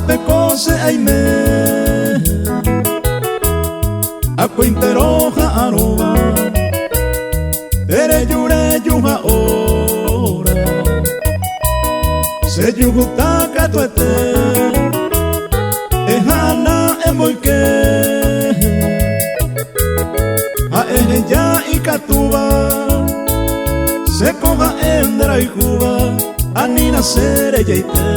pecose aime Acuinteroja aroba Tere yure yuja ora Se yujutaka tuete Ejana emoike A ella y catuba Se coja endera y juba Anina sere yeite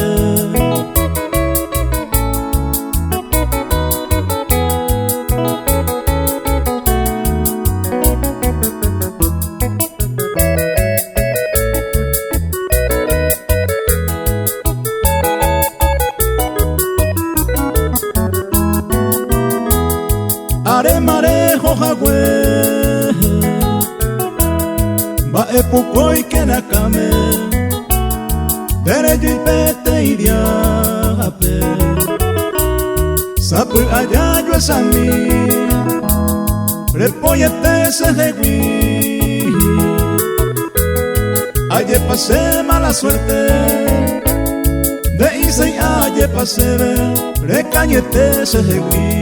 Are marejo jagüe Va epukoi kenakame Tere yipete iriape Sapu ayayo esami Repoyete sejegui Aye pasé mala suerte De isei aye pasé Recañete sejegui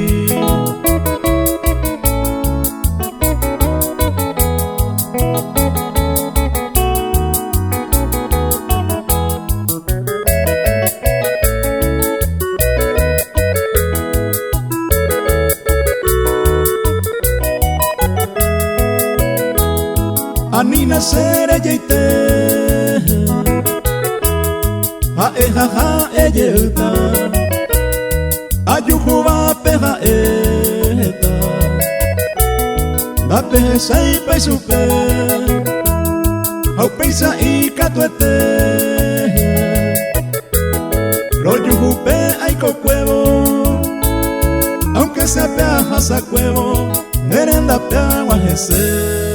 Anina sere yeite Ha ejaja eyeuta Ayujuba peja eta Da pesa y pesupe Hau peisa y catuete Lo yujupe ay cocuevo Aunque se peaja sa cuevo Merenda peagua jese